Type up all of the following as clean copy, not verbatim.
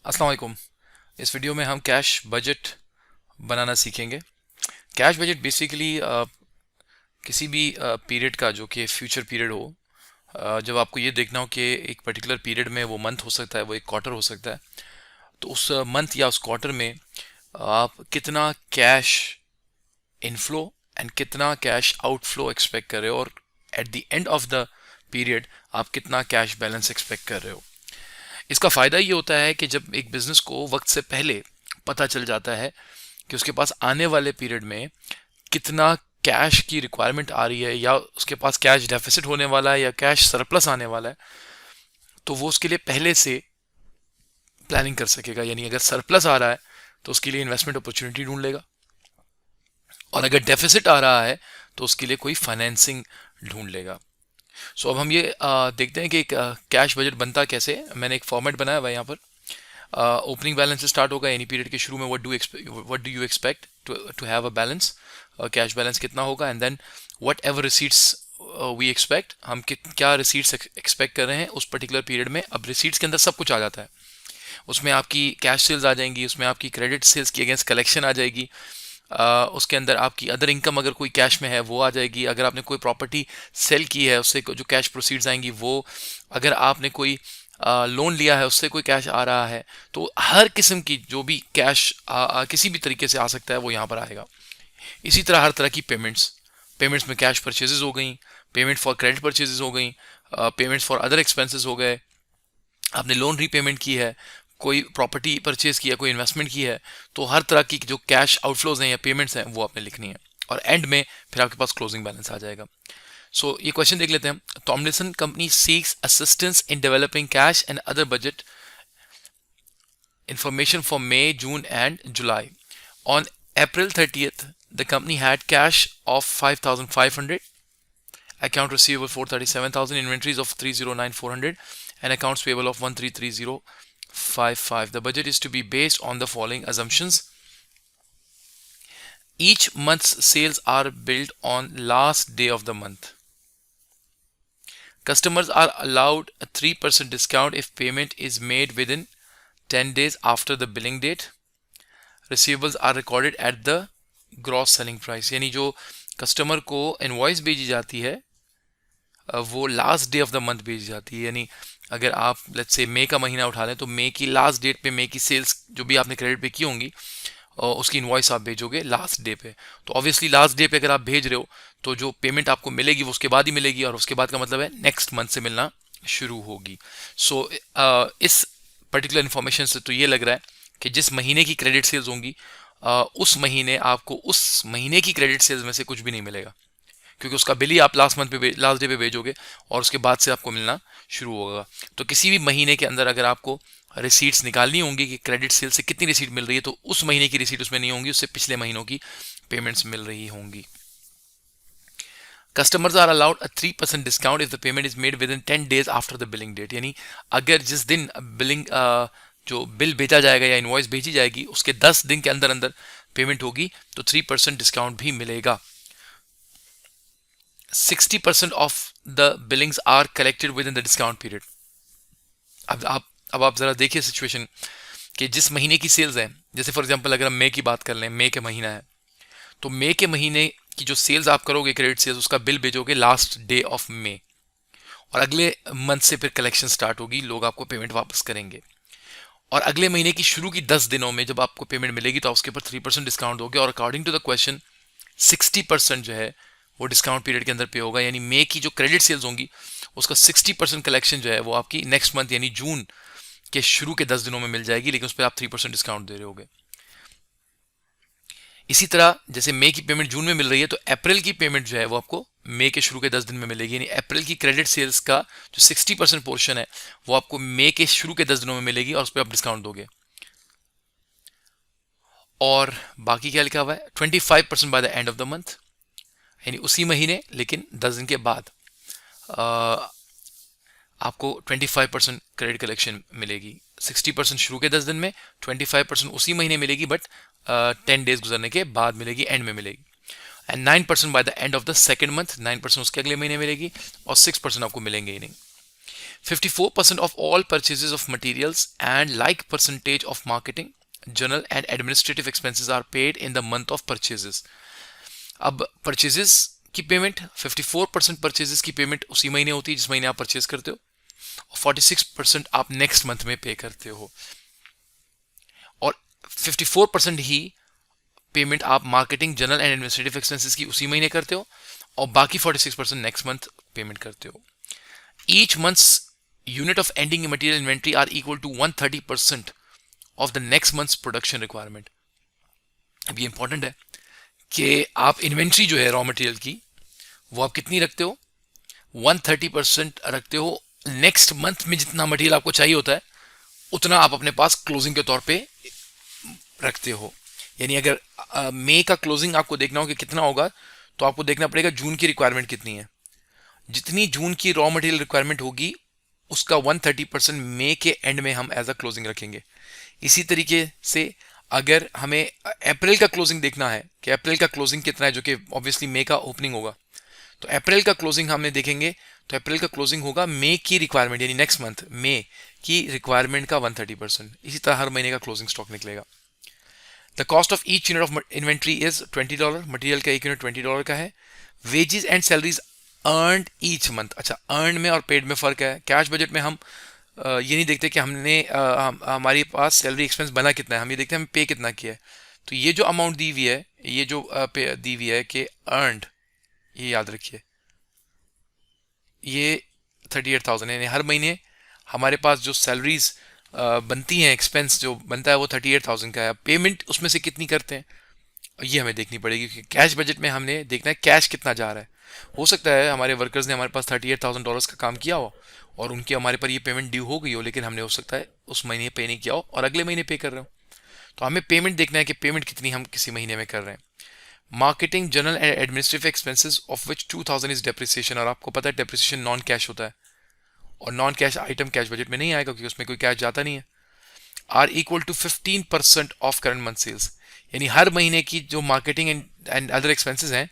अस्सलाम वालेकुम। इस वीडियो में हम कैश बजट बनाना सीखेंगे। कैश बजट बेसिकली किसी भी पीरियड का जो कि फ्यूचर पीरियड हो, जब आपको ये देखना हो कि एक पर्टिकुलर पीरियड में वो मंथ हो सकता है, वो एक क्वार्टर हो सकता है, तो उस मंथ या उस क्वार्टर में आप कितना कैश इनफ्लो एंड कितना कैश आउटफ्लो एक्सपेक्ट कर रहे हो, और eight the end of the period आप कितना कैश बैलेंस एक्सपेक्ट कर रहे हो। इसका फ़ायदा ये होता है कि जब एक बिज़नेस को वक्त से पहले पता चल जाता है कि उसके पास आने वाले पीरियड में कितना कैश की रिक्वायरमेंट आ रही है, या उसके पास कैश डेफिसिट होने वाला है या कैश सरप्लस आने वाला है, तो वो उसके लिए पहले से प्लानिंग कर सकेगा। यानी अगर सरप्लस आ रहा है तो उसके लिए इन्वेस्टमेंट अपॉर्चुनिटी ढूंढ लेगा, और अगर डेफिसिट आ रहा है तो उसके लिए कोई फाइनेंसिंग ढूंढ लेगा। सो अब हम ये देखते हैं कि कैश बजट बनता कैसे है। मैंने एक फॉर्मेट बनाया हुआ है यहाँ पर। ओपनिंग बैलेंस से स्टार्ट होगा। एनी पीरियड के शुरू में what do you expect to have a balance, cash balance कितना होगा, and then whatever receipts we expect, हम क्या रिसीट्स एक्सपेक्ट कर रहे हैं उस पर्टिकुलर पीरियड में। अब रिसीट्स के अंदर सब कुछ आ जाता है। उसमें आपकी कैश सेल्स आ जाएंगी, उसमें आपकी क्रेडिट सेल्स की अगेंस्ट कलेक्शन आ जाएगी, उसके अंदर आपकी अदर इनकम अगर कोई कैश में है वो आ जाएगी, अगर आपने कोई प्रॉपर्टी सेल की है उससे जो कैश प्रोसीड्स आएंगी वो, अगर आपने कोई लोन लिया है उससे कोई कैश आ रहा है, तो हर किस्म की जो भी कैश किसी भी तरीके से आ सकता है वो यहाँ पर आएगा। इसी तरह हर तरह की पेमेंट्स पेमेंट्स में कैश परचेजेस हो गई, पेमेंट फॉर क्रेडिट परचेजेस हो गई, पेमेंट्स फॉर अदर एक्सपेंसेस हो गए, आपने लोन रीपेमेंट की है, कोई प्रॉपर्टी परचेज किया, कोई इन्वेस्टमेंट की है, तो हर तरह की जो कैश आउटफ्लोज हैं या पेमेंट्स हैं वो आपने लिखनी है, और एंड में फिर आपके पास क्लोजिंग बैलेंस आ जाएगा। सो ये क्वेश्चन देख लेते हैं। Tomlinson company seeks assistance in developing cash and other budget information for May, June, and July. On April 30th, the company had cash of 5,500, account receivable 437,000, inventories of 309,400, and accounts payable of 133,055. The budget is to be based on the following assumptions. Each month's sales are billed on last day of the month. Customers are allowed a 3% discount if payment is made within 10 days after the billing date. Receivables are recorded at the gross selling price. यानी जो customer को invoice भेजी जाती है वो last day of the month भेजी जाती है। यानी अगर आप लेट्स से मई का महीना उठा लें तो मई की लास्ट डेट पे मई की सेल्स जो भी आपने क्रेडिट पे की होंगी और उसकी इनवॉइस आप भेजोगे लास्ट डे पे। तो ऑब्वियसली लास्ट डे पे अगर आप भेज रहे हो तो जो पेमेंट आपको मिलेगी वो उसके बाद ही मिलेगी, और उसके बाद का मतलब है नेक्स्ट मंथ से मिलना शुरू होगी। सो इस पर्टिकुलर इन्फॉर्मेशन से तो ये लग रहा है कि जिस महीने की क्रेडिट सेल्स होंगी उस महीने आपको उस महीने की क्रेडिट सेल्स में से कुछ भी नहीं मिलेगा, क्योंकि उसका बिल ही आप लास्ट डे पे भेजोगे और उसके बाद से आपको मिलना शुरू होगा। तो किसी भी महीने के अंदर अगर आपको रिसीट्स निकालनी होंगी कि क्रेडिट सेल से कितनी रिसीट मिल रही है, तो उस महीने की रिसीट उसमें नहीं होंगी, उससे पिछले महीनों की पेमेंट्स मिल रही होंगी। Customers are allowed a 3% discount if the payment is made within 10 days after the billing date. यानी अगर जिस दिन बिलिंग जो बिल भेजा जाएगा या इनवॉइस भेजी जाएगी उसके 10 दिन के अंदर अंदर पेमेंट होगी तो 3% डिस्काउंट भी मिलेगा। 60% of the billings are collected within the discount period. अब आप जरा देखिए सिचुएशन कि जिस महीने की सेल्स है, जैसे फॉर एग्जांपल अगर हम मई की बात कर लें, मई के महीना है तो मई के महीने की जो सेल्स आप करोगे क्रेडिट सेल्स, उसका बिल भेजोगे लास्ट डे ऑफ मई, और अगले मंथ से फिर कलेक्शन स्टार्ट होगी, लोग आपको पेमेंट वापस करेंगे, और अगले महीने की शुरू की 10 दिनों में जब आपको पेमेंट मिलेगी तो उसके ऊपर 3% डिस्काउंट दोगे, और अकॉर्डिंग टू द क्वेश्चन 60% जो है वो डिस्काउंट पीरियड के अंदर पे होगा। यानी मई की जो क्रेडिट सेल्स होंगी उसका 60% कलेक्शन जो है वो आपकी नेक्स्ट मंथ यानी जून के शुरू के 10 दिनों में मिल जाएगी, लेकिन उस पर आप 3% डिस्काउंट दे रहे होगे। इसी तरह जैसे मई की पेमेंट जून में मिल रही है तो अप्रैल की पेमेंट जो है वो आपको मई के शुरू के 10 दिन में मिलेगी। यानी अप्रैल की क्रेडिट सेल्स का जो 60% पोर्शन है वो आपको मई के शुरू के 10 दिनों में मिलेगी, और उस पर आप डिस्काउंट दोगे। और बाकी क्या लिखा हुआ है, 25% by the end of the month, यानी उसी महीने लेकिन 10 दिन के बाद आपको 25% क्रेडिट कलेक्शन मिलेगी। 60% शुरू के 10 दिन में, 25% उसी महीने मिलेगी, बट 10 डेज गुजरने के बाद मिलेगी, एंड में मिलेगी। And 9% by the end of the second month, 9% उसके अगले महीने मिलेगी, और 6% आपको मिलेंगे ही नहीं। 54% of all purchases of materials and like percentage of marketing, general and administrative expenses are paid in the month of purchases. अब परचेजेस की पेमेंट 54% परचेजेस की पेमेंट उसी महीने होती है जिस महीने आप परचेज करते हो, और 46% आप नेक्स्ट मंथ में पे करते हो, और 54% ही पेमेंट आप marketing, general and administrative expenses की उसी महीने करते हो, और बाकी 46% नेक्स्ट मंथ पेमेंट करते हो. Each month's unit of ending material inventory are equal to 130% of the next month's production requirement. अब ये इंपॉर्टेंट है कि आप इन्वेंट्री जो है रॉ मटेरियल की वो आप कितनी रखते हो, 130% रखते हो. नेक्स्ट मंथ में जितना मटेरियल आपको चाहिए होता है उतना आप अपने पास क्लोजिंग के तौर पे रखते हो. यानी अगर मई का क्लोजिंग आपको देखना हो कि कितना होगा, तो आपको देखना पड़ेगा जून की रिक्वायरमेंट कितनी है. जितनी जून की रॉ मटेरियल रिक्वायरमेंट होगी उसका 130% मई के एंड में हम एज अ क्लोजिंग रखेंगे. इसी तरीके से अगर हमें अप्रैल का क्लोजिंग देखना है कि अप्रैल का क्लोजिंग कितना है, जो कि ऑब्वियसली मई का ओपनिंग होगा, तो अप्रैल का क्लोजिंग हमें देखेंगे, तो अप्रैल का क्लोजिंग होगा मई की रिक्वायरमेंट यानी नेक्स्ट मंथ मई की रिक्वायरमेंट का 130%. इसी तरह हर महीने का क्लोजिंग स्टॉक निकलेगा. The cost of each unit of inventory is $20. Material का एक यूनिट $20 का है. Wages and salaries earned each month. अच्छा, अर्न में और पेड में फ़र्क है. कैश बजट में हम ये नहीं देखते कि हमारे पास सैलरी एक्सपेंस बना कितना है, हम ये देखते हैं हम पे कितना किया है. तो ये जो अमाउंट दी हुई है, ये जो पे दी हुई है कि अर्नड, ये याद रखिए, ये 38,000 है. यानी हर महीने हमारे पास जो सैलरीज बनती हैं, एक्सपेंस जो बनता है वो 38,000 का है. पेमेंट उसमें से कितनी करते हैं ये हमें देखनी पड़ेगी, क्योंकि कैश बजट में हमने देखना है कैश कितना जा रहा है. हो सकता है हमारे वर्कर्स ने हमारे पास $38,000 का काम किया हो और उनकी हमारे पर ये पेमेंट ड्यू हो गई हो, लेकिन हमने हो सकता है उस महीने पे नहीं किया हो और अगले महीने पे कर रहे हो. तो हमें पेमेंट देखना है कि पेमेंट कितनी हम किसी महीने में कर रहे हैं. Marketing, general and administrative expenses of which 2,000 is depreciation. और आपको पता है डेप्रिसिएशन नॉन कैश होता है, और non cash item cash budget में नहीं आएगा क्योंकि उसमें कोई कैश जाता नहीं है. Are equal to 15% of current month sales. यानी हर महीने की जो मार्केटिंग एंड अदर एक्सपेंसेस हैं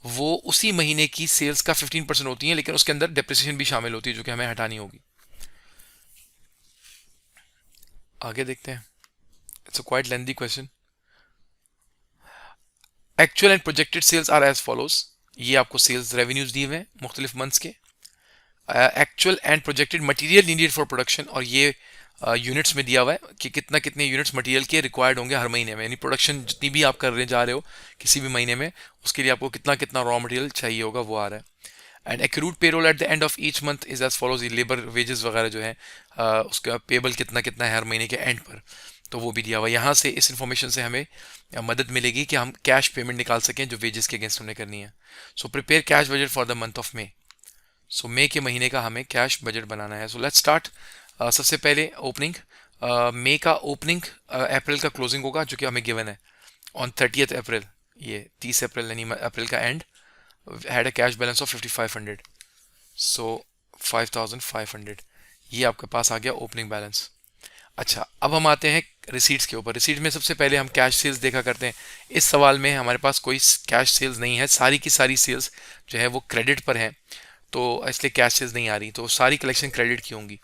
वो उसी महीने की सेल्स का 15% होती हैं, लेकिन उसके अंदर डेप्रिसिएशन भी शामिल होती है जो कि हमें हटानी होगी. आगे देखते हैं. It's a quite lengthy question. Actual and projected sales are as follows. ये आपको सेल्स रेवेन्यूज दिए हुए हैं मुख्तलिफ मंथ्स के. Actual and projected material needed for production, और ये यूनिट्स में दिया हुआ है कि कितना कितने यूनिट्स मटेरियल के रिक्वायर्ड होंगे हर महीने में. यानी प्रोडक्शन जितनी भी आप करने जा रहे हो किसी भी महीने में, उसके लिए आपको कितना कितना रॉ मटेरियल चाहिए होगा वो आ रहा है. And accrued payroll at the end of each month is as follows. Labour wages वगैरह जो है उसका पेबल कितना कितना है हर महीने के एंड पर, तो वो भी दिया हुआ है. यहाँ से इस इन्फॉर्मेशन से हमें मदद मिलेगी कि हम कैश पेमेंट निकाल सकें जो वेजेस के अगेंस्ट हमने करनी है. So prepare cash budget for the month of May. So मई के महीने का हमें कैश बजट बनाना है. So let's start. सबसे पहले ओपनिंग. मई का ओपनिंग अप्रैल का क्लोजिंग होगा जो कि हमें गिवन है ऑन 30th अप्रैल. ये 30 अप्रैल यानी अप्रैल का and had a cash balance of 5,500. सो 5,500 ये आपके पास आ गया ओपनिंग बैलेंस. अच्छा, अब हम आते हैं रिसीट्स के ऊपर. रिसीट में सबसे पहले हम कैश सेल्स देखा करते हैं. इस सवाल में हमारे पास कोई कैश सेल्स नहीं है, सारी की सारी सेल्स जो है वो क्रेडिट पर है, तो इसलिए कैश सेल्स नहीं आ रही, तो सारी कलेक्शन क्रेडिट की होंगी.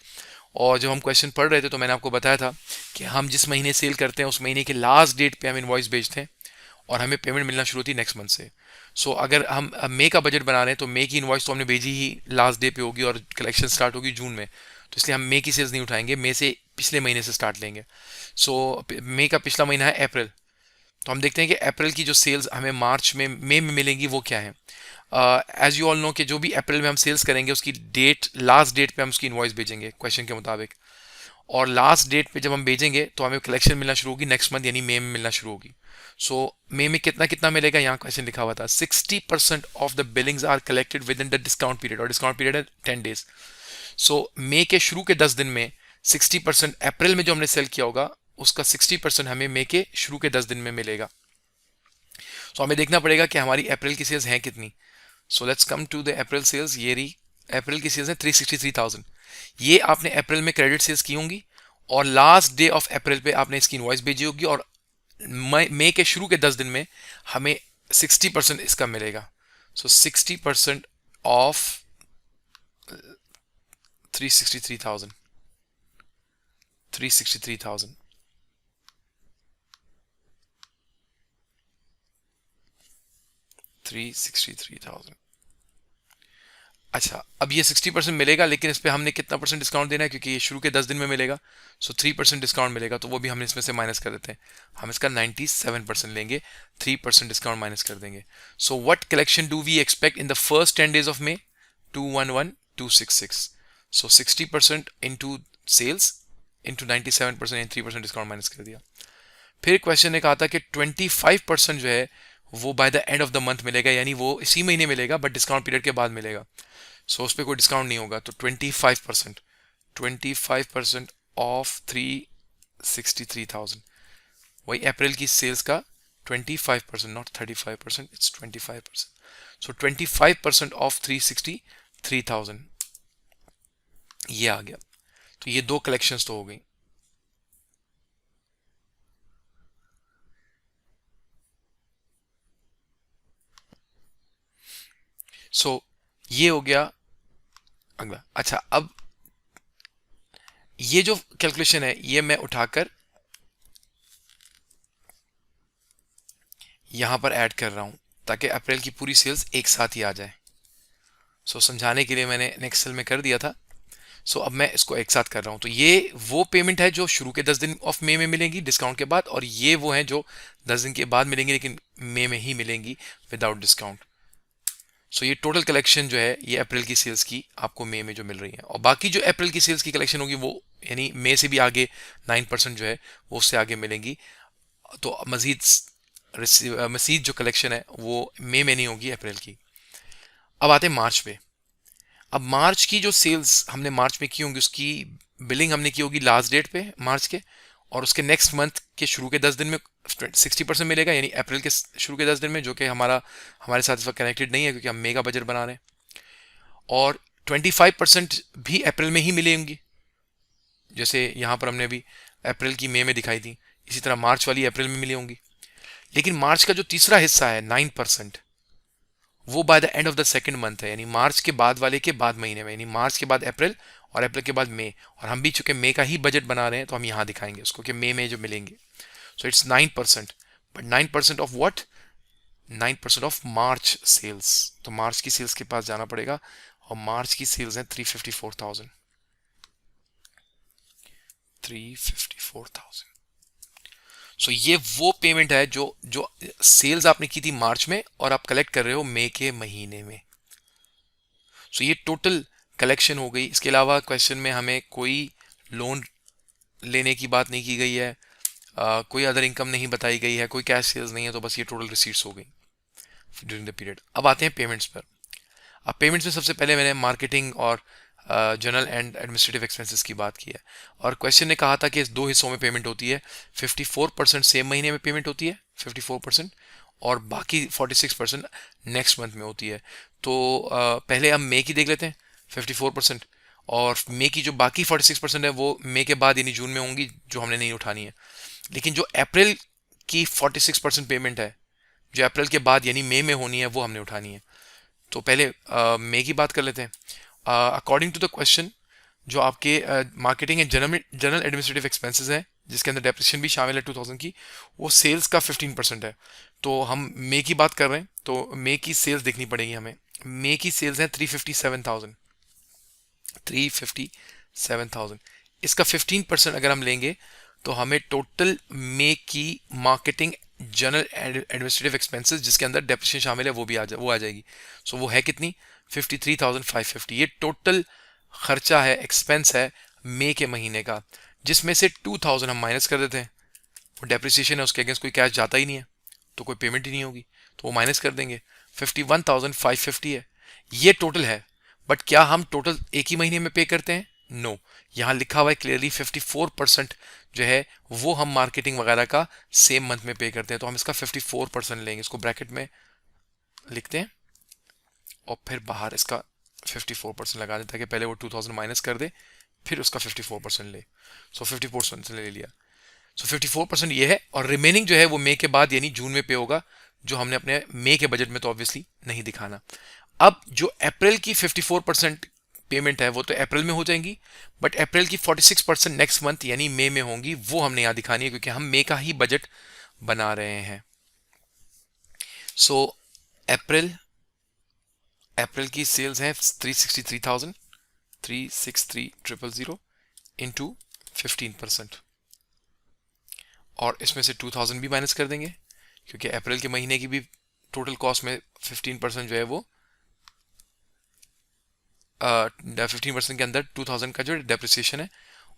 और जब हम क्वेश्चन पढ़ रहे थे तो मैंने आपको बताया था कि हम जिस महीने सेल करते हैं उस महीने के लास्ट डेट पे हम इनवॉइस भेजते हैं और हमें पेमेंट मिलना शुरू होती है नेक्स्ट मंथ से. सो अगर हम मई का बजट बना रहे हैं तो मई की इनवॉइस तो हमने भेजी ही लास्ट डे पे होगी और कलेक्शन स्टार्ट होगी जून में, तो इसलिए हम मई की सेल्स नहीं उठाएंगे, मई से पिछले महीने से स्टार्ट लेंगे. सो मई का पिछला महीना है अप्रैल, तो हम देखते हैं कि अप्रैल की जो सेल्स हमें मार्च में मई में मिलेंगी वो क्या है. एज यू ऑल नो कि जो भी अप्रैल में हम सेल्स करेंगे उसकी डेट, लास्ट डेट पे हम उसकी इनवॉइस भेजेंगे क्वेश्चन के मुताबिक, और लास्ट डेट पे जब हम भेजेंगे तो हमें कलेक्शन मिलना शुरू होगी नेक्स्ट मंथ यानी मई में मिलना शुरू होगी. सो मई में कितना कितना मिलेगा, यहाँ क्वेश्चन लिखा हुआ था 60% of the billings are collected within the discount period, और डिस्काउंट पीरियड है 10 days. सो मई के शुरू के 10 दिन में 60% अप्रैल में जो हमने सेल किया होगा उसका 60% हमें मई के शुरू के 10 दिन में मिलेगा. सो हमें देखना पड़ेगा कि हमारी अप्रैल की सेल्स हैं कितनी. So let's come to the April sales. ये रही अप्रैल की सेल्स है 363,000. ये आपने अप्रैल में क्रेडिट सेल्स की होंगी और लास्ट डे ऑफ अप्रैल पे आपने इसकी इनवॉइस भेजी होगी, और मई के शुरू के 10 दिन में हमें 60% इसका मिलेगा. सो 60% ऑफ 363,000 363,000 363,000। अच्छा, अब ये 60% मिलेगा, लेकिन इस पे हमने कितना परसेंट डिस्काउंट देना है, क्योंकि ये शुरू के 10 दिन में मिलेगा। सो 3% डिस्काउंट मिलेगा, तो वो भी हम इसमें से माइनस कर देते हैं। हम इसका 97% लेंगे, 3% डिस्काउंट माइनस कर देंगे। So what collection do we expect in the first 10 days of May? 211,266। So 60% into sales into 97% and 3% discount minus कर दिया। फिर क्वेश्चन ने कहा था कि 25% जो है वो by the end of the month मिलेगा, यानी वो इसी महीने मिलेगा बट डिस्काउंट पीरियड के बाद मिलेगा। सो उस पर कोई डिस्काउंट नहीं होगा, तो 25% ऑफ 363,000, वही अप्रैल की सेल्स का 25%, नॉट 35%, इट्स 25%। सो 25% ऑफ 363,000 ये आ गया। तो ये दो कलेक्शंस तो हो गई। सो ये हो गया अगला। अच्छा, अब ये जो कैलकुलेशन है ये मैं उठाकर यहां पर ऐड कर रहा हूं, ताकि अप्रैल की पूरी सेल्स एक साथ ही आ जाए। सो समझाने के लिए मैंने एक्सेल में कर दिया था। सो अब मैं इसको एक साथ कर रहा हूं। तो ये वो पेमेंट है जो शुरू के 10 दिन ऑफ मई में मिलेंगी डिस्काउंट के बाद, और ये वो हैं जो 10 दिन के बाद मिलेंगी लेकिन मई में ही मिलेंगी विदाउट डिस्काउंट। सो ये टोटल कलेक्शन जो है ये अप्रैल की सेल्स की आपको मई में जो मिल रही है, और बाकी जो अप्रैल की सेल्स की कलेक्शन होगी वो यानी मई से भी आगे 9% जो है वो उससे आगे मिलेंगी। तो मजीद जो कलेक्शन है वो मई में नहीं होगी, अप्रैल की। अब आते हैं मार्च पे। अब मार्च की जो सेल्स हमने मार्च में की होंगी उसकी बिलिंग हमने की होगी लास्ट डेट पे मार्च के, और उसके नेक्स्ट मंथ के शुरू के 10 दिन में 60% मिलेगा, यानी अप्रैल के शुरू के 10 दिन में, जो कि हमारे साथ इस वक्त कनेक्टेड नहीं है क्योंकि हम मई का बजट बना रहे हैं। और 25% भी अप्रैल में ही मिलेंगी, जैसे यहाँ पर हमने अभी अप्रैल की मई में दिखाई थी, इसी तरह मार्च वाली अप्रैल में मिली होंगी। लेकिन मार्च का जो तीसरा हिस्सा है 9%, वो by the end of the second month है, यानी मार्च के बाद वाले के बाद महीने में, यानी मार्च के बाद अप्रैल और अप्रैल के बाद मई। और हम भी चूंकि मई का ही बजट बना रहे हैं तो हम यहाँ दिखाएंगे उसको कि मई में जो मिलेंगे। So it's 9%, but 9% of what? 9% of March sales. तो मार्च की सेल्स के पास जाना पड़ेगा, और मार्च की सेल्स है 354,000। 354,000। सो ये वो पेमेंट है जो जो सेल्स आपने की थी मार्च में और आप कलेक्ट कर रहे हो मई के महीने में। सो ये टोटल कलेक्शन हो गई। इसके अलावा क्वेश्चन में हमें कोई लोन लेने की बात नहीं की गई है, कोई अदर इनकम नहीं बताई गई है, कोई कैश सेल्स नहीं है, तो बस ये टोटल रिसीट्स हो गई ड्यूरिंग द पीरियड। अब आते हैं पेमेंट्स पर। अब पेमेंट्स में सबसे पहले मैंने मार्केटिंग और जनरल एंड एडमिनिस्ट्रेटिव एक्सपेंसेस की बात की है, और क्वेश्चन ने कहा था कि इस दो हिस्सों में पेमेंट होती है। 54% सेम महीने में पेमेंट होती है 54%, और बाकी 46% नेक्स्ट मंथ में होती है। तो पहले हम मई की देख लेते हैं 54%, और मई की जो बाकी 46% है वो मई के बाद यानी जून में होंगी, जो हमने नहीं उठानी है। लेकिन जो अप्रैल की 46% पेमेंट है जो अप्रैल के बाद यानी मई में होनी है वो हमने उठानी है। तो पहले मई की बात कर लेते हैं। अकॉर्डिंग टू द क्वेश्चन, जो आपके marketing and general administrative expenses हैं जिसके अंदर डेप्रिसिएशन भी शामिल है 2000 की, वो सेल्स का 15% है। तो हम मई की बात कर रहे हैं तो मई की सेल्स देखनी पड़ेगी हमें। मई की सेल्स हैं 357,000। 357,000, इसका 15% अगर हम लेंगे तो हमें टोटल मई की मार्केटिंग जनरल एडमिनिस्ट्रेटिव एक्सपेंसेस जिसके अंदर डेप्रिसिएशन शामिल है वो आ जाएगी। सो वो है कितनी? 53,550। ये टोटल खर्चा है, एक्सपेंस है मई के महीने का, जिसमें से 2,000 हम माइनस कर देते हैं। वो डेप्रिसिएशन है, उसके अगेंस्ट कोई कैश जाता ही नहीं है तो कोई पेमेंट ही नहीं होगी, तो वो माइनस कर देंगे। 51,550 है, ये टोटल है। बट क्या हम टोटल एक ही महीने में पे करते हैं? नो, यहाँ लिखा हुआ है क्लियरली 54% जो है वो हम मार्केटिंग वगैरह का सेम मंथ में पे करते हैं। तो हम इसका 54% लेंगे, इसको ब्रैकेट में लिखते हैं और फिर बाहर इसका 54% लगा देता है कि पहले वो 2000 माइनस कर दे फिर उसका 54% ले। सो 54% ले लिया। सो 54% ये है, और रिमेनिंग जो है वो मई के बाद यानी जून में पे होगा, जो हमने अपने मई के बजट में तो ऑब्वियसली नहीं दिखाना। अब जो अप्रैल की 54% पेमेंट है वो तो अप्रैल में हो जाएंगी, बट अप्रैल की 46% नेक्स्ट मंथ यानी मई में होंगी, वो हमने यहाँ दिखानी है क्योंकि हम मई का ही बजट बना रहे हैं। सो अप्रैल अप्रैल की सेल्स हैं 363,000, 363,000 इंटू 15%, और इसमें से 2,000 भी माइनस कर देंगे क्योंकि अप्रैल के महीने की भी टोटल कॉस्ट में 15% जो है वो 15% के अंदर 2,000 का जो डेप्रिसिएशन है,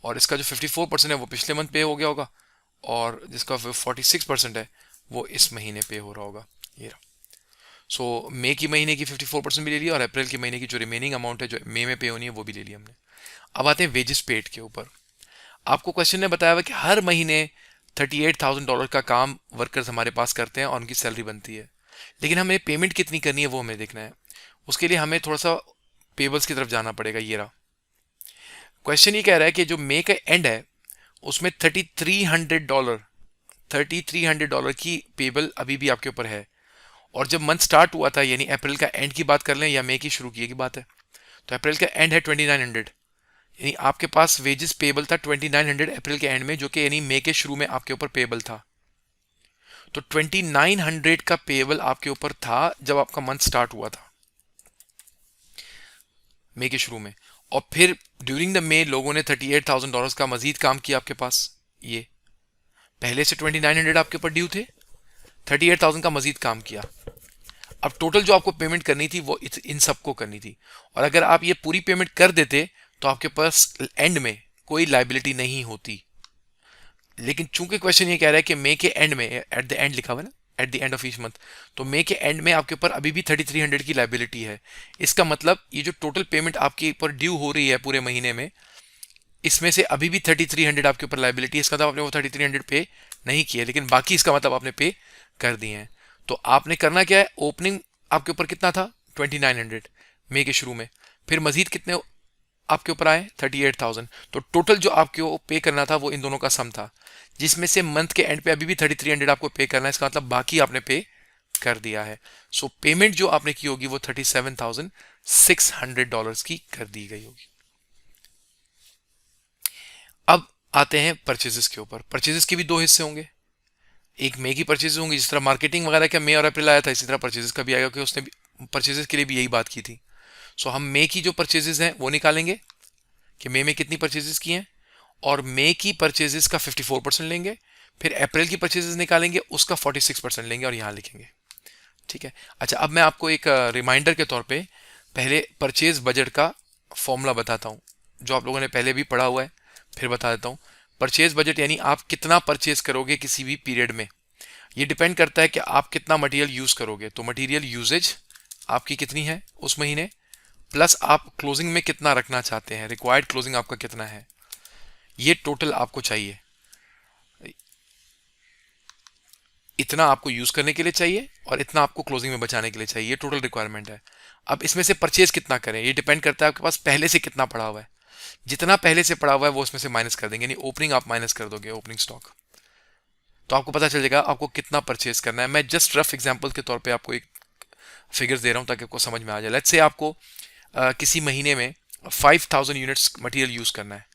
और इसका जो 54% है वो पिछले मंथ पे हो गया होगा, और जिसका 46% है वो इस महीने पे हो रहा होगा। ये रहा। सो मई की महीने की 54% भी ले लिया, और अप्रैल के महीने की जो रिमेनिंग अमाउंट है जो मई में पे होनी है वो भी ले लिया हमने। अब आते हैं वेजेस पेड के ऊपर। आपको क्वेश्चन ने बताया हुआ कि हर महीने $38,000 का काम वर्कर्स हमारे पास करते हैं और उनकी सैलरी बनती है, लेकिन हमें पेमेंट कितनी करनी है वो हमें देखना है। उसके लिए हमें थोड़ा सा पेबल्स की तरफ जाना पड़ेगा। ये रहा क्वेश्चन, ये कह रहा है कि जो मई का एंड है उसमें $3,300 की पेबल अभी भी आपके ऊपर है, और जब मंथ स्टार्ट हुआ था यानी अप्रैल का एंड की बात कर लें या मई की शुरू की बात है, तो अप्रैल का एंड है 2900, यानी आपके पास वेजेस पेबल था 2900 अप्रैल के एंड में, जो कि यानी मई के शुरू में आपके ऊपर पेबल था। तो 2900 का पेबल आपके ऊपर था जब आपका मंथ स्टार्ट हुआ था मई के शुरू में, और फिर ड्यूरिंग द मई लोगों ने $38,000 का मजीद काम किया आपके पास। ये पहले से 2900 आपके ऊपर ड्यू थे, 38,000 का मजीद काम किया। अब टोटल जो आपको पेमेंट करनी थी वो इन सबको करनी थी, और अगर आप ये पूरी पेमेंट कर देते तो आपके पास एंड में कोई लाइबिलिटी नहीं होती। लेकिन चूंकि क्वेश्चन ये कह रहा है कि मई के एंड में, एट द एंड लिखा हुआ है ना, eight the end of each month, तो मई के एंड में आपके ऊपर अभी भी 3300 की लाइबिलिटी है। इसका मतलब ये जो टोटल पेमेंट आपके ऊपर ड्यू हो रही है पूरे महीने में, इसमें से अभी भी 3300 आपके ऊपर लाइबिलिटी है। इसका मतलब आपने वो 3300 पे नहीं किया, लेकिन बाकी इसका मतलब आपने पे कर दिए हैं। तो आपने करना क्या है, ओपनिंग आपके ऊपर कितना था 2900 मई के शुरू में, फिर मजीद कितने आपके ऊपर आए 38,000, तो टोटल जो आपको पे करना था वो इन दोनों का सम था, जिसमें से मंथ के एंड पे अभी भी 3300 आपको पे करना है। इसका मतलब बाकी आपने पे कर दिया है। सो पेमेंट जो आपने की होगी वो $37,600 की कर दी गई होगी। अब आते हैं परचेजेस के ऊपर। परचेजेस के भी दो हिस्से होंगे, एक मई की परचेजेस होंगी, जिस तरह मार्केटिंग वगैरह का मई और अप्रैल आया था, इसी तरह परचेजेस का भी आएगा, क्योंकि उसने परचेजेस के लिए भी यही बात की थी। सो हम मई की जो परचेजेस हैं वो निकालेंगे कि मई में कितनी परचेजेस की हैं, और मई की परचेजेस का 54% लेंगे, फिर अप्रैल की परचेजेस निकालेंगे उसका 46% लेंगे और यहाँ लिखेंगे। ठीक है। अच्छा, अब मैं आपको एक रिमाइंडर के तौर पे पहले परचेज बजट का फॉर्मूला बताता हूँ, जो आप लोगों ने पहले भी पढ़ा हुआ है, फिर बता देता हूँ। परचेज बजट यानी आप कितना परचेज करोगे किसी भी पीरियड में, ये डिपेंड करता है कि आप कितना मटेरियल यूज करोगे। तो मटेरियल यूजेज आपकी कितनी है उस महीने, प्लस आप क्लोजिंग में कितना रखना चाहते हैं, रिक्वायर्ड क्लोजिंग आपका कितना है, ये टोटल आपको चाहिए। इतना आपको यूज करने के लिए चाहिए और इतना आपको क्लोजिंग में बचाने के लिए चाहिए, ये टोटल रिक्वायरमेंट है। अब इसमें से परचेज कितना करें, ये डिपेंड करता है आपके पास पहले से कितना पड़ा हुआ है। जितना पहले से पड़ा हुआ है वो उसमें से माइनस कर देंगे, यानी ओपनिंग आप माइनस कर दोगे, ओपनिंग स्टॉक, तो आपको पता चल जाएगा आपको कितना परचेज करना है। मैं जस्ट रफ एग्जांपल के तौर पे आपको एक फिगर्स दे रहा हूं ताकि आपको समझ में आ जाए। लेट्स से आपको किसी महीने में 5,000 यूनिट्स मटेरियल यूज करना है,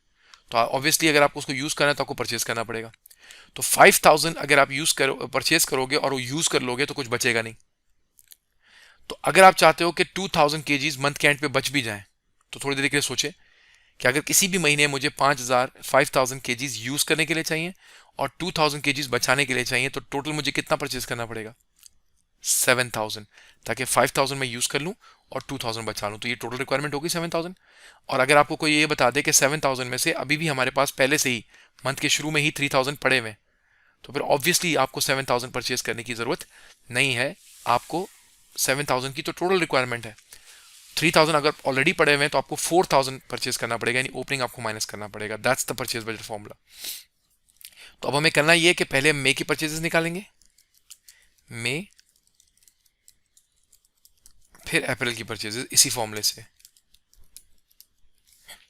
तो ऑब्वियसली अगर आपको उसको यूज करना है तो आपको परचेज करना पड़ेगा। तो 5,000 अगर आप यूज करो, परचेज करोगे और वो यूज कर लोगे तो कुछ बचेगा नहीं। तो अगर आप चाहते हो कि 2,000 केजीज मंथ के एंड पे बच भी जाएं, तो थोड़ी देर के लिए सोचे कि अगर किसी भी महीने मुझे 5,000 केजीज यूज करने के लिए चाहिए और 2,000 केजीज बचाने के लिए चाहिए, तो टोटल मुझे कितना परचेज करना पड़ेगा 7,000, ताकि 5,000 मैं यूज कर लूं और 2,000 बचा लूं, तो ये टोटल रिक्वायरमेंट होगी 7,000। और अगर आपको कोई ये बता दे कि 7,000 में से अभी भी हमारे पास पहले से ही मंथ के शुरू में ही 3,000 पड़े हुए, तो फिर ऑब्वियसली आपको 7,000 परचेज करने की जरूरत नहीं है। आपको 7,000 की तो टोटल रिक्वायरमेंट है, 3,000 अगर ऑलरेडी पड़े हुए हैं तो आपको 4,000 परचेज करना पड़ेगा, यानी ओपनिंग आपको माइनस करना पड़ेगा। That's the purchase budget formula. तो अब हमें करना ये है कि पहले मई की परचेजेस निकालेंगे, मई, फिर अप्रैल की परचेजेस इसी फॉर्मूले से।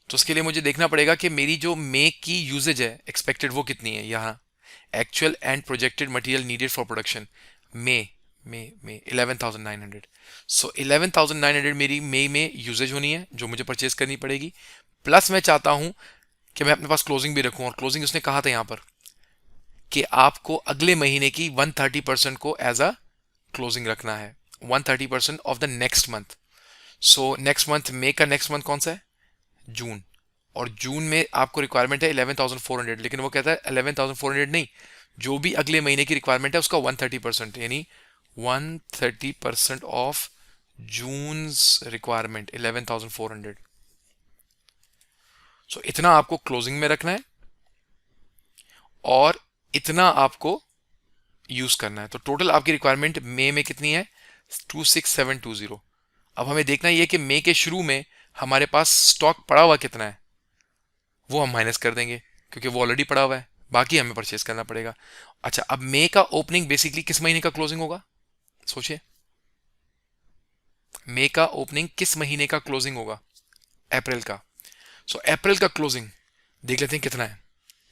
तो उसके लिए मुझे देखना पड़ेगा कि मेरी जो मई की यूजेज है एक्सपेक्टेड वो कितनी है। यहाँ actual and projected material needed for production, मई मई 11,900। सो 11,900 मेरी मई में यूजेज होनी है जो मुझे परचेज करनी पड़ेगी, प्लस मैं चाहता हूं कि मैं अपने पास क्लोजिंग भी रखूं, और क्लोजिंग उसने कहा था यहां पर कि आपको अगले महीने की 130% को एज अ क्लोजिंग रखना है, 130% of the next month. So next month, मई का नेक्स्ट मंथ कौन सा है? जून। और जून में आपको रिक्वायरमेंट है 11,400, लेकिन वो कहता है 11,400 नहीं, जो भी अगले महीने की रिक्वायरमेंट है उसका 130%, यानी 130% ऑफ जून रिक्वायरमेंट 11,400। सो इतना आपको क्लोजिंग में रखना है और इतना आपको यूज करना है। तो टोटल आपकी रिक्वायरमेंट मई में कितनी है? 26720। अब हमें देखना ये कि मई के शुरू में हमारे पास स्टॉक पड़ा हुआ कितना है, वो हम माइनस कर देंगे क्योंकि वो ऑलरेडी पड़ा हुआ है, बाकी हमें परचेज करना पड़ेगा। अच्छा, अब मई का ओपनिंग बेसिकली किस महीने का क्लोजिंग होगा? सोचिए, मई का ओपनिंग किस महीने का क्लोजिंग होगा? अप्रैल का। सो अप्रैल का क्लोजिंग देख लेते हैं कितना है,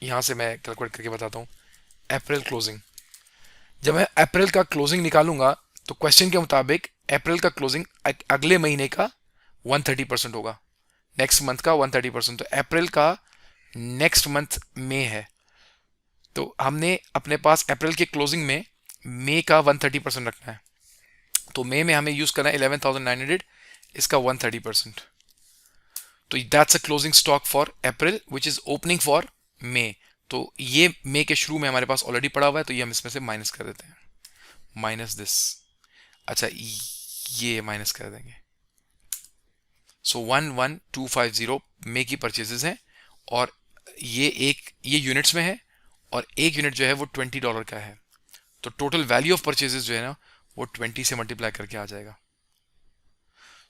यहां से मैं कैलकुलेट करके बताता हूं। अप्रैल क्लोजिंग, जब मैं अप्रैल का क्लोजिंग निकालूंगा तो क्वेश्चन के मुताबिक अप्रैल का क्लोजिंग अगले महीने का 130% होगा, नेक्स्ट मंथ का 130%। तो अप्रैल का नेक्स्ट मंथ मई है, तो हमने अपने पास अप्रैल के क्लोजिंग में मई का 130% रखना है। तो मई में हमें यूज करना है 11,900, इसका 130%। तो that's a closing stock for April which is opening for May. तो ये मई के शुरू में हमारे पास ऑलरेडी पड़ा हुआ है, तो ये हम इसमें से माइनस कर देते हैं, माइनस दिस। अच्छा, ये माइनस कर देंगे। सो 11250 मई की परचेजेस हैं, और ये यूनिट्स में है, और एक यूनिट जो है वो $20 का है। तो टोटल वैल्यू ऑफ परचेजेस जो है ना, वो 20 से मल्टीप्लाई करके आ जाएगा।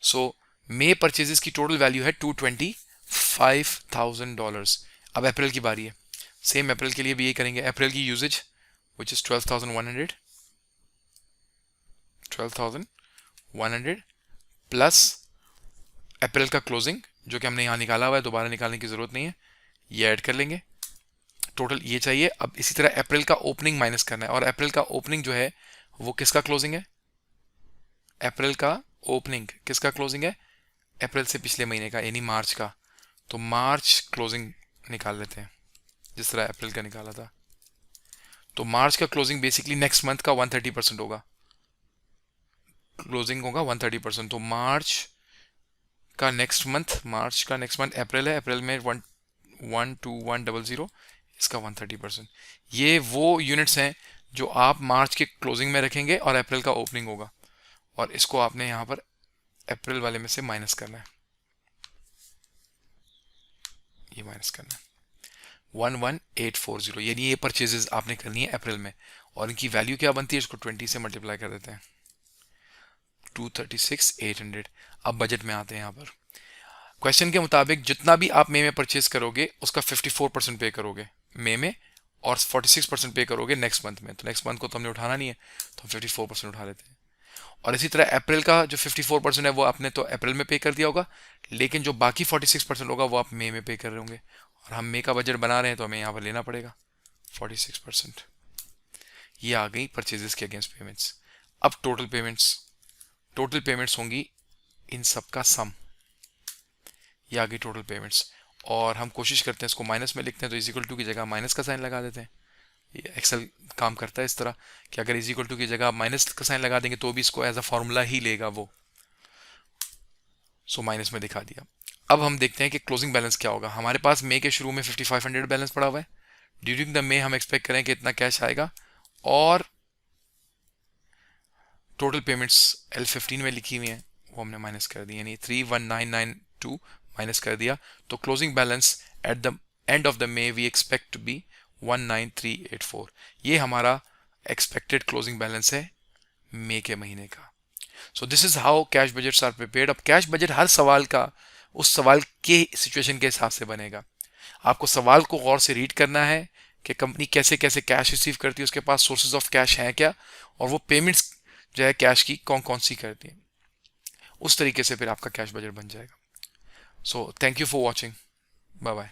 सो मई परचेजेस की टोटल वैल्यू है $225,000। अब अप्रैल की बारी है, सेम अप्रैल के लिए भी ये करेंगे। अप्रैल की यूजेज विच इज 12,100 प्लस अप्रैल का क्लोजिंग जो कि हमने यहाँ निकाला हुआ है, दोबारा निकालने की जरूरत नहीं है, ये ऐड कर लेंगे। टोटल ये चाहिए। अब इसी तरह अप्रैल का ओपनिंग माइनस करना है, और अप्रैल का ओपनिंग जो है वो किसका क्लोजिंग है? अप्रैल का ओपनिंग किसका क्लोजिंग है? अप्रैल से पिछले महीने का, यानी मार्च का। तो मार्च क्लोजिंग निकाल लेते हैं जिस तरह अप्रैल का निकाला था। तो मार्च का क्लोजिंग बेसिकली नेक्स्ट मंथ का 130% होगा, क्लोजिंग होगा 130%। तो मार्च का नेक्स्ट मंथ अप्रैल है, अप्रैल में 12100, इसका 130%। ये वो यूनिट्स हैं जो आप मार्च के क्लोजिंग में रखेंगे और अप्रैल का ओपनिंग होगा, और इसको आपने यहां पर अप्रैल वाले में से माइनस करना है, ये माइनस करना है 11840, यानी ये परचेजेस आपने करनी है अप्रैल में, और इनकी वैल्यू क्या बनती है? इसको 20 से मल्टीप्लाई कर देते हैं, 236,800। अब बजट में आते हैं। यहाँ पर क्वेश्चन के मुताबिक जितना भी आप मई में परचेज करोगे उसका 54% पे करोगे मई में, और 46% पे करोगे नेक्स्ट मंथ में। तो नेक्स्ट मंथ को तो हमने उठाना नहीं है, तो 54% उठा लेते हैं। और इसी तरह अप्रैल का जो 54% है वो आपने तो अप्रैल में पे कर दिया होगा, लेकिन जो बाकी 46% होगा वो आप मई में पे कर रहे होंगे, और हम मई का बजट बना रहे हैं तो हमें यहाँ पर लेना पड़ेगा 46%। ये आ गई परचेजेस के अगेंस्ट पेमेंट्स। अब टोटल पेमेंट्स होंगी इन सबका सम, ये आ गई टोटल पेमेंट्स। और हम कोशिश करते हैं इसको माइनस में लिखते हैं, तो इक्वल टू की जगह माइनस का साइन लगा देते हैं। ये एक्सेल काम करता है इस तरह कि अगर इज इक्वल टू की जगह माइनस का साइन लगा देंगे तो भी इसको एज अ फॉर्मूला ही लेगा वो। सो माइनस में दिखा दिया। अब हम देखते हैं कि क्लोजिंग बैलेंस क्या होगा। हमारे पास मई के शुरू में 5500 बैलेंस पड़ा हुआ है, ड्यूरिंग द मई हम एक्सपेक्ट करें कि इतना कैश आएगा, और टोटल पेमेंट्स L15 में लिखी हुई हैं वो हमने माइनस कर दी, यानी 31992 माइनस कर दिया। तो closing balance at the end of the May we expect to be 19384। ये हमारा एक्सपेक्टेड क्लोजिंग बैलेंस है मई के महीने का। So this is how cash budgets are prepared. अब कैश बजट हर सवाल का उस सवाल के सिचुएशन के हिसाब से बनेगा। आपको सवाल को गौर से रीड करना है कि कंपनी कैसे कैसे कैश रिसीव करती है, उसके पास सोर्सेज ऑफ कैश हैं क्या, और वो पेमेंट्स जो है कैश की कौन कौन सी करती है, उस तरीके से फिर आपका कैश बजट बन जाएगा। So thank you for watching, bye bye.